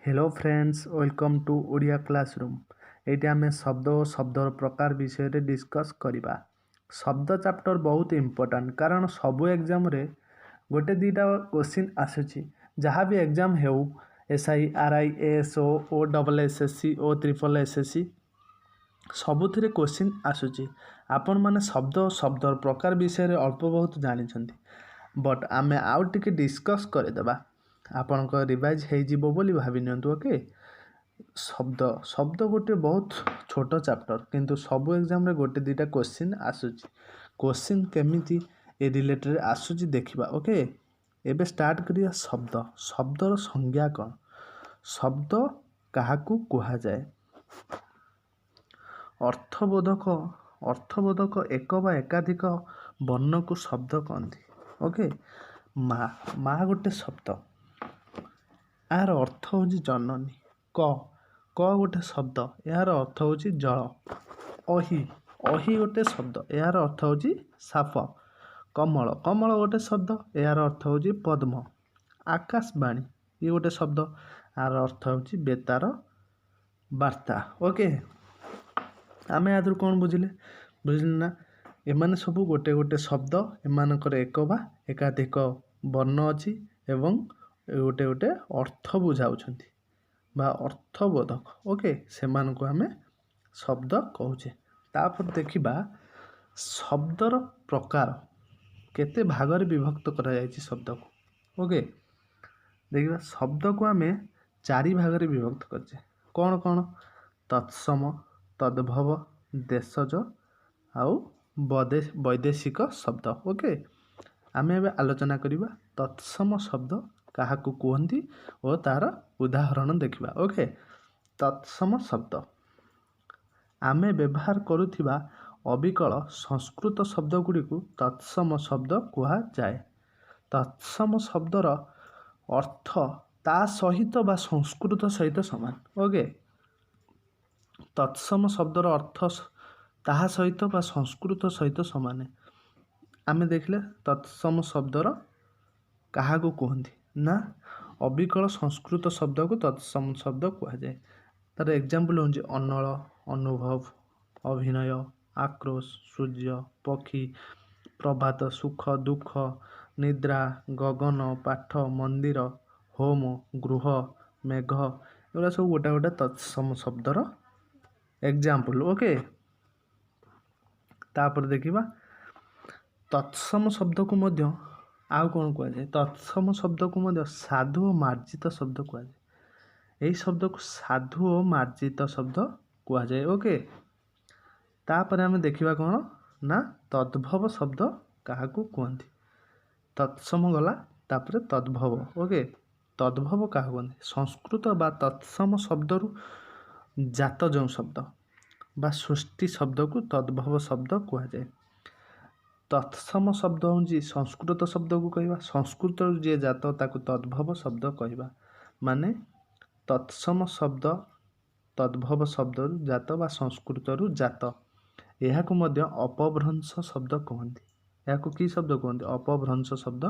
Hello friends, welcome to Odia classroom. ये आम शब्द और शब्दर प्रकार विषय रे डिस्कस करवा। शब्द चैप्टर बहुत इम्पोर्टेंट कारण सबू एग्जाम रे गोटे दीटा क्वेश्चन आसूची। जहाँ भी एग्जाम हो SI RI ASO ओ डबल SSC ओ ट्रिपल SSC सबुथिरे क्वेश्चन आसूची। आपण माने शब्द और शब्दर प्रकार विषय रे अल्प बहुत जानिछंती, बट आमे आउ टिके डिस्कस करदेबा। आपणक रिवाइज हो बोली भावी नियंतु। ओके, शब्द शब्द गोटे बहुत छोट चैप्टर किंतु सबू एग्जाम रे गोटे दीटा क्वेश्चन आसूची। क्वेश्चन केमिति ए रिलेटेड आसूची देखिबा। ओके, एबे स्टार्ट करिया। शब्द शब्दर संज्ञा कौन? शब्द काहाकू कुहा जाए? अर्थबोधक अर्थबोधक एक बा एकाधिक वर्ण को शब्द कहती। ओके, माँ माँ गोटे शब्द, यार अर्थ हूँ जननी। क क गोटे शब्द, यार अर्थ हूँ जल। अहि अहि गोटे शब्द, यार अर्थ हूँ साप। कमल कमल गोटे शब्द, यार अर्थ हूँ पद्म। आकाशवाणी ये गोटे शब्द, यार अर्थ हूँ बेतार वार्ता। ओके, आमे आदर कौन बुझिले बुझिले ना? एमाने सबू गोटे गोटे शब्द, एमानकर एक बा एकाधिक वर्ण अच्छी एवं गोटे गोटे अर्थ बुझाउछंती बा अर्थबोधक। ओके, सेमानकु आमे शब्द कहूचे। तापर देखिबा शब्दर प्रकार केते भागरे विभक्त करा जायछि शब्द को। ओके, देखिबा शब्द को आमे चारि भागरे विभक्त करछे। कौन कौन? तत्सम, तद्भव, देशज आउ वैदेशिक शब्द। ओके, आमे एबे आलोचना करिबा तत्सम शब्द काहाकू कहती और तार उदाहरण देखिबा। ओके, तत्सम शब्द आमे व्यवहार करुथिबा अविकल संस्कृत शब्द गुड़ी को तत्सम शब्द कुहा जाए। तत्सम शब्दर अर्थ ता सहित बा संस्कृत सहित समान। ओके, तत्सम शब्दर अर्थ ताहा सहित बा संस्कृत सहित समान। आमे देखले तत्सम शब्दर काहाकू कहती ना अविकल संस्कृत शब्द को तत्सम शब्द कहा जाए। तार एग्जाम्पल हूँ अनल, अनुभव, अभिनय, आक्रोश, सूर्य, पक्षी, प्रभात, सुख, दुख, निद्रा, गगन, पाठ, मंदिर, होम, गृह, मेघ, एगुड़ा सब गोटे गोटे तत्सम शब्दर एग्जाम्पल। ओके, तापर देखिबा तत्सम शब्द को मध्य आउ कौन कह जाए? तत्सम शब्द को मध्य साधु और मार्जित शब्द कह जाए। यही शब्द को साधु और मार्जित शब्द कह जाए। ओके, तापर आमे देखिबा कौन ना तद्भव शब्द काहाकू कहती। तत्सम गला तापर तद्भव। ओके, तद्भव क्या कहते? संस्कृत बा तत्सम शब्दरू जात जो शब्द बा सृष्टि शब्द को तद्भव शब्द कह जाए। तत्सम शब्द हूँ संस्कृत शब्द को कहवा, संस्कृत जी जात ताकू तद्भव शब्द कहवा। माने तत्सम शब्द तद्भव शब्द जात बा संस्कृत जात। यह अपभ्रंश शब्द कहती। यह कि शब्द कहते? अपभ्रंश शब्द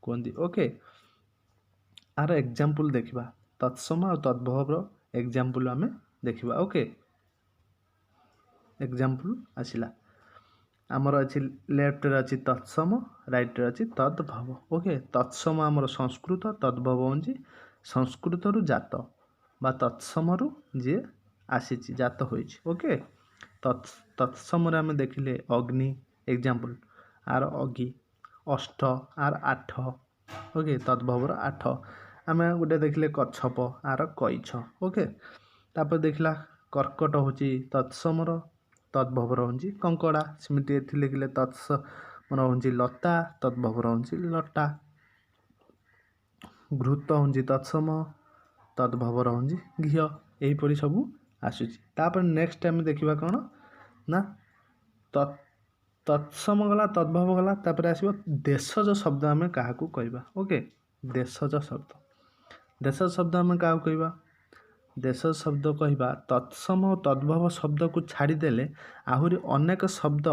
कहती। ओके, आर एग्जाम्पल देखिबा तत्सम और तद्भव एग्जाम्पल आमे देखिबा। ओके, एग्जाम्पल आसिला आमर अच्छी लेफ्ट रे अच्छी तत्सम, राइट रे अच्छी तद्भव। ओके, तत्सम आमर संस्कृत, तद्भव हूँ संस्कृत रु जात बा तत्सम रु जी आसी जात होइछि। ओके, तत्सम रे आमे देखिले अग्नि एग्जाम्पल, आर अग्नि, अष्ट आर आठ। ओके, तद्भव आठ। आमे गोटे देखिले कच्छप आर कईछ। ओके, तापर देखला कर्कट होची तत्सम तद्भव हूँ कंकड़ा। सेमती लिखिले तत्सम हूँ लता, तद्भव हूँ लटा। घृत हूँ तत्सम, तद्भव हूँ घी। यहीपरि सब आसूची। तापर नेक्स्ट आम देखा कौन ना तत्सम गला, तद्भव गला, तापर आसो देशज शब्द आम क्या कहवा। ओके, देशज शब्द, देशज शब्द आम क्या कहवा? देश शब्द कहवा तत्सम और तद्भव शब्द को छाड़देले आहुरी अनेक शब्द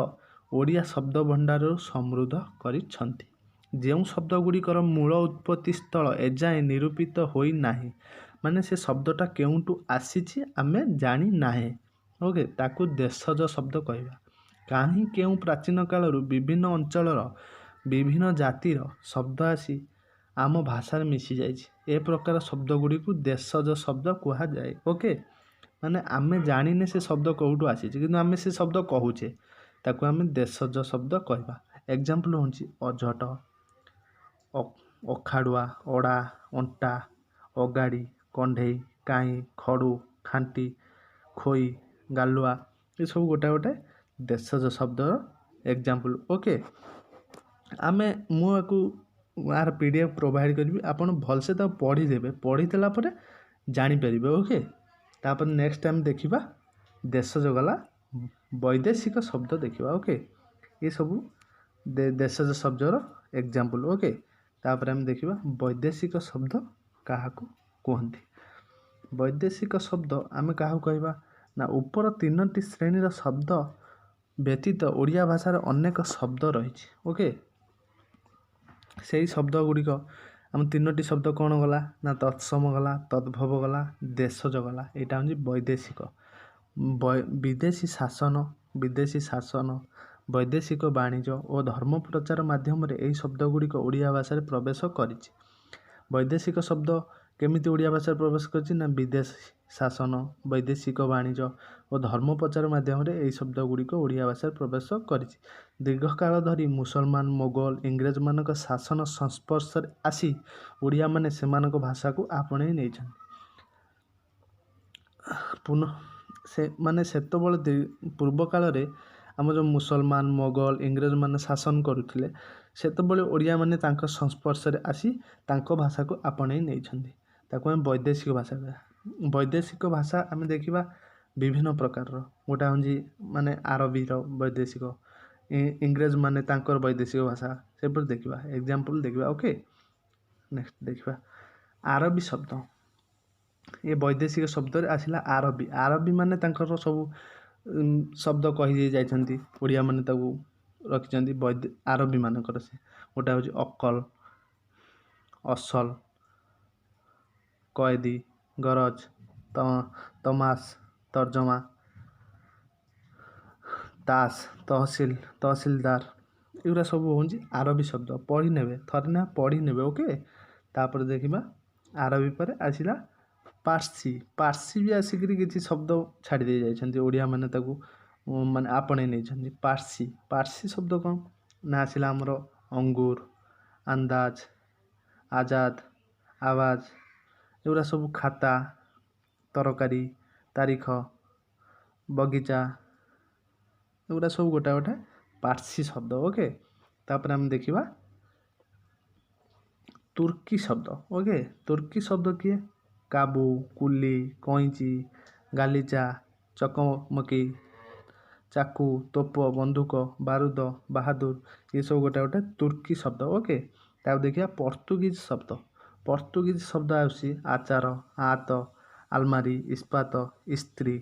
ओडिया शब्द भंडार समृद्ध करिछंती। ଯେଉଁ ଶବ୍ଦ ଗୁଡ଼ିକର ମୂଳ ଉତ୍ପତ୍ତି ସ୍ଥଳ ଏଯାଏଁ ନିରୂପିତ ହୋଇନାହିଁ ମାନେ ସେ ଶବ୍ଦଟା କେଉଁଠୁ ଆସିଛି ଆମେ ଜାଣି ନାହିଁ। ଓକେ, ତାକୁ ଦେଶଜ ଶବ୍ଦ କହିବା। କାହିଁ କେଉଁ ପ୍ରାଚୀନ କାଳରୁ ବିଭିନ୍ନ ଅଞ୍ଚଳର ବିଭିନ୍ନ ଜାତିର ଶବ୍ଦ ଆସି ଆମ ଭାଷାରେ ମିଶି ଯାଇଛି। ଏ ପ୍ରକାର ଶବ୍ଦ ଗୁଡ଼ିକୁ ଦେଶଜ ଶବ୍ଦ କୁହାଯାଏ। ଓକେ, ମାନେ ଆମେ ଜାଣିନେ ସେ ଶବ୍ଦ କେଉଁଠୁ ଆସିଛି, କିନ୍ତୁ ଆମେ ସେ ଶବ୍ଦ କହୁଛେ, ତାକୁ ଆମେ ଦେଶଜ ଶବ୍ଦ କହିବା। ଏକ୍ଜାମ୍ପଲ୍ ହେଉଛି ଅଝଟ, ଅଖାଡ଼ୁଆ, ଅଡ଼ା, ଅଣ୍ଟା, ଅଗାଡ଼ି, କଣ୍ଢେଇ, କାଇଁ, ଖଡ଼ୁ, ଖାଣ୍ଟି, ଖୋଇ, ଗାଲୁଆ, ଏସବୁ ଗୋଟେ ଦେଶଜ ଶବ୍ଦର ଏକ୍ଜାମ୍ପଲ୍। ଓକେ, ମୁଁ ୟାକୁ ଆର PDF ପ୍ରୋଭାଇଡ଼ କରିବି, ଆପଣ ଭଲସେ ତାକୁ ପଢ଼ିଦେବେ। ପଢ଼ିଦେଲା ପରେ ଜାଣିପାରିବେ। ଓକେ, ତାପରେ ନେକ୍ସଟ ଆମେ ଦେଖିବା ଦେଶଜ ଗଲା ବୈଦେଶିକ ଶବ୍ଦ ଦେଖିବା। ଓକେ, ଏସବୁ ଦେଶଜ ଶବ୍ଦର ଏକ୍ଜାମ୍ପଲ୍। ଓକେ, ତାପରେ ଆମେ ଦେଖିବା ବୈଦେଶିକ ଶବ୍ଦ କାହାକୁ କୁହନ୍ତି। ବୈଦେଶିକ ଶବ୍ଦ ଆମେ କାହାକୁ କହିବା ନା, ଉପର 3ଟି ଶ୍ରେଣୀର ଶବ୍ଦ ବ୍ୟତୀତ ଓଡ଼ିଆ ଭାଷାର ଅନେକ ଶବ୍ଦ ରହିଛି। ଓକେ, ସେଇ ଶବ୍ଦ ଗୁଡ଼ିକ ଆମ 3ଟି ଶବ୍ଦ କ'ଣ ଗଲା ନା, ତତ୍ସମ ଗଲା, ତଦ୍ଭବ ଗଲା, ଦେଶଜ ଗଲା। ଏଇଟା ହେଉଛି ବୈଦେଶିକ। ବିଦେଶୀ ଶାସନ, ବୈଦେଶିକ ବାଣିଜ୍ୟ ଓ ଧର୍ମ ପ୍ରଚାର ମାଧ୍ୟମରେ ଏହି ଶବ୍ଦ ଗୁଡ଼ିକ ଓଡ଼ିଆ ଭାଷାରେ ପ୍ରବେଶ କରିଛି। ବୈଦେଶିକ ଶବ୍ଦ କେମିତି ଓଡ଼ିଆ ଭାଷାରେ ପ୍ରବେଶ କରିଛି ନା, ବିଦେଶୀ ଶାସନ, ବୈଦେଶିକ ବାଣିଜ୍ୟ ଓ ଧର୍ମ ପ୍ରଚାର ମାଧ୍ୟମରେ ଏହି ଶବ୍ଦ ଗୁଡ଼ିକ ଓଡ଼ିଆ ଭାଷାରେ ପ୍ରବେଶ କରିଛି। ଦୀର୍ଘକାଳ ଧରି ମୁସଲମାନ, ମୋଗଲ, ଇଂରେଜମାନଙ୍କ ଶାସନ ସଂସ୍ପର୍ଶରେ ଆସି ଓଡ଼ିଆମାନେ ସେମାନଙ୍କ ଭାଷାକୁ ଆପଣେଇ ନେଇଛନ୍ତି। ସେତେବେଳେ ପୂର୍ବ କାଳରେ ଆମ ଯେଉଁ ମୁସଲମାନ, ମୋଗଲ, ଇଂରେଜମାନେ ଶାସନ କରୁଥିଲେ, ସେତେବେଳେ ଓଡ଼ିଆମାନେ ତାଙ୍କ ସଂସ୍ପର୍ଶରେ ଆସି ତାଙ୍କ ଭାଷାକୁ ଆପଣେଇ ନେଇଛନ୍ତି। ତାକୁ ଆମେ ବୈଦେଶିକ ଭାଷା କହିବା। ବୈଦେଶିକ ଭାଷା ଆମେ ଦେଖିବା ବିଭିନ୍ନ ପ୍ରକାରର। ଗୋଟେ ହେଉଛି ମାନେ ଆରବୀର ବୈଦେଶିକ, ଇଂରେଜ ମାନେ ତାଙ୍କର ବୈଦେଶିକ ଭାଷା, ସେପରି ଦେଖିବା। ଏକ୍ଜାମ୍ପଲ୍ ଦେଖିବା। ଓକେ, ନେକ୍ସଟ ଦେଖିବା ଆରବୀ ଶବ୍ଦ। ଏ ବୈଦେଶିକ ଶବ୍ଦରେ ଆସିଲା ଆରବୀ। ଆରବୀ ମାନେ ତାଙ୍କର ସବୁ ଶବ୍ଦ କହିଦେଇ ଯାଇଛନ୍ତି, ଓଡ଼ିଆ ମାନେ ତାକୁ ରଖିଛନ୍ତି ଆରବୀ ମାନଙ୍କର। ସେ ଗୋଟେ ହେଉଛି ଅକଲ, ଅସଲ, କଏଦୀ, ଗରଜ, ତମାସ, ତର୍ଜମା, ତାସ, ତହସିଲଦାର, ଏଗୁଡ଼ା ସବୁ ହେଉଛି ଆରବୀ ଶବ୍ଦ। ପଢ଼ି ନେବେ, ଥରେ ନା ପଢ଼ି ନେବେ। ଓକେ, ତାପରେ ଦେଖିବା ଆରବୀ ପରେ ଆସିଲା ପାର୍ସି। ପାର୍ସି ବି ଆସିକିରି କିଛି ଶବ୍ଦ ଛାଡ଼ି ଦେଇ ଯାଇଛନ୍ତି, ଓଡ଼ିଆ ମାନେ ତାକୁ ମାନେ ଆପଣେଇ ନେଇଛନ୍ତି। ପାର୍ସି ଶବ୍ଦ କ'ଣ ନା, ଆସିଲା ଆମର ଅଙ୍ଗୁର, ଅନ୍ଦାଜ, ଆଜାଦ, ଆୱାଜ, ଏଗୁଡ଼ା ସବୁ ଖାତା, ତରକାରୀ, ତାରିଖ, ବଗିଚା, ଏଗୁଡ଼ା ସବୁ ଗୋଟେ ପାର୍ସି ଶବ୍ଦ। ଓକେ, ତାପରେ ଆମେ ଦେଖିବା ତୁର୍କୀ ଶବ୍ଦ। ଓକେ, ତୁର୍କୀ ଶବ୍ଦ କିଏ? କାବୁ, କୁଲି, କଇଁଚି, ଗାଲିଚା, ଚକମକି, ଚାକୁ, ତୋପ, ବନ୍ଧୁକ, ବାରୁଦ, ବାହାଦୁର, ଏସବୁ ଗୋଟେ ତୁର୍କୀ ଶବ୍ଦ। ଓକେ, ତାକୁ ଦେଖିବା ପର୍ତ୍ତୁଗୀଜ ଶବ୍ଦ। ପର୍ତ୍ତୁଗୀଜ ଶବ୍ଦ ଆସୁଛି ଆଚାର, ଆତ, ଆଲମାରି, ଇସ୍ପାତ, ଇସ୍ତ୍ରୀ,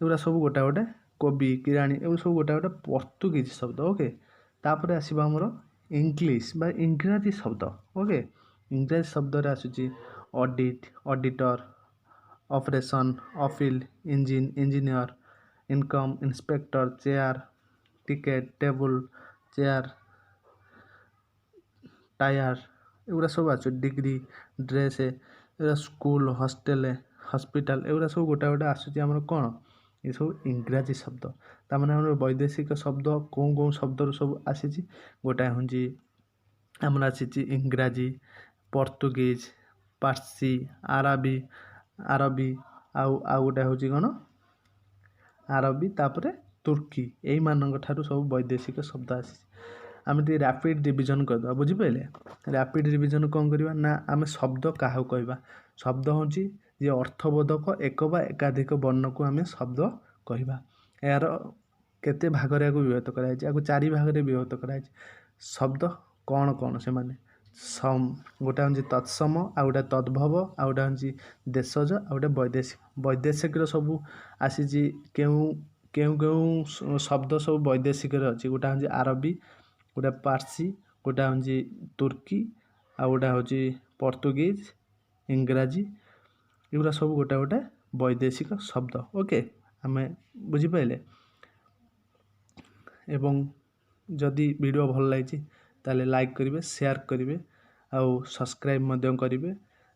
ଏଗୁଡ଼ା ସବୁ ଗୋଟେ କୋବି, କିରାଣୀ, ଏଗୁଡ଼ା ସବୁ ଗୋଟେ ପର୍ତ୍ତୁଗୀଜ ଶବ୍ଦ। ଓକେ, ତାପରେ ଆସିବ ଆମର ଇଂଲିଶ ବା ଇଂରାଜୀ ଶବ୍ଦ। ଓକେ, ଇଂରାଜୀ ଶବ୍ଦରେ ଆସୁଛି ଅଡ଼ିଟ୍, ଅଡ଼ିଟର, ଅପରେସନ୍, ଅଫିଲ, engine, engineer, income, inspector, chair, ticket, table, chair, tyre, ଏଗୁଡ଼ା ସବୁ ଆସୁଛି। ଡିଗ୍ରୀ, ଡ୍ରେସ୍, ଏଗୁଡ଼ା ସ୍କୁଲ, ହଷ୍ଟେଲ, ହସ୍ପିଟାଲ, ଏଗୁଡ଼ା ସବୁ ଗୋଟେ ଆସୁଛି ଆମର କ'ଣ, ଏସବୁ ଇଂରାଜୀ ଶବ୍ଦ। ତାମାନେ ଆମର ବୈଦେଶିକ ଶବ୍ଦ କେଉଁ ଶବ୍ଦରୁ ସବୁ ଆସିଛି? ଗୋଟାଏ ହେଉଛି ଆମର ଆସିଛି ଇଂରାଜୀ, ପର୍ତ୍ତୁଗୀଜ, ପାର୍ସି, ଆରବୀ, ଆଉ ଗୋଟେ ହେଉଛି କ'ଣ ଆରବୀ, ତାପରେ ତୁର୍କୀ, ଏଇମାନଙ୍କ ଠାରୁ ସବୁ ବୈଦେଶିକ ଶବ୍ଦ ଆସିଛି। ଆମେ ଟିକେ ରାପିଡ଼ ରିଭିଜନ୍ କରିଦେବା, ବୁଝିପାରିଲେ? ରାପିଡ଼ ରିଭିଜନ୍ କ'ଣ କରିବା ନା, ଆମେ ଶବ୍ଦ କାହାକୁ କହିବା? ଶବ୍ଦ ହେଉଛି ଯେ ଅର୍ଥବୋଧକ ଏକ ବା ଏକାଧିକ ବର୍ଣ୍ଣକୁ ଆମେ ଶବ୍ଦ କହିବା। ଏହାର କେତେ ଭାଗରେ ଏହାକୁ ବିଭକ୍ତ କରାଯାଇଛି? ଏହାକୁ 4 ଭାଗରେ ବିଭକ୍ତ କରାଯାଇଛି। ଶବ୍ଦ କ'ଣ ସେମାନେ? ଗୋଟେ ହେଉଛି ତତ୍ସମ, ଆଉ ଗୋଟେ ତଦ୍ଭବ, ଆଉ ଗୋଟେ ହେଉଛି ଦେଶଜ, ଆଉ ଗୋଟେ ବୈଦେଶିକ। ବୈଦେଶିକର ସବୁ ଆସିଛି କେଉଁ ଶବ୍ଦ ସବୁ ବୈଦେଶିକରେ ଅଛି? ଗୋଟେ ହେଉଛି ଆରବୀ, ଗୋଟେ ପାର୍ସି, ଗୋଟେ ହେଉଛି ତୁର୍କୀ, ଆଉ ଗୋଟେ ହେଉଛି ପର୍ତ୍ତୁଗୀଜ, ଇଂରାଜୀ, ଏଗୁଡ଼ା ସବୁ ଗୋଟେ ଗୋଟେ ବୈଦେଶିକ ଶବ୍ଦ। ଓକେ, ଆମେ ବୁଝିପାରିଲେ। ଏବଂ ଯଦି ଭିଡ଼ିଓ ଭଲ ଲାଗିଛି ତାହେଲେ ଲାଇକ୍ କରିବେ, ସେୟାର କରିବେ, ଆଉ ସବସ୍କ୍ରାଇବ୍ ମଧ୍ୟ କରିବେ,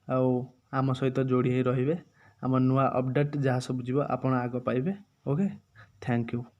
ଆଉ ଆମ ସହିତ ଯୋଡ଼ି ହୋଇ ରହିବେ। ଆମ ନୂଆ ଅପଡ଼େଟ୍ ଯାହା ସବୁ ଯିବ ଆପଣ ଆଗ ପାଇବେ। Okay, thank you.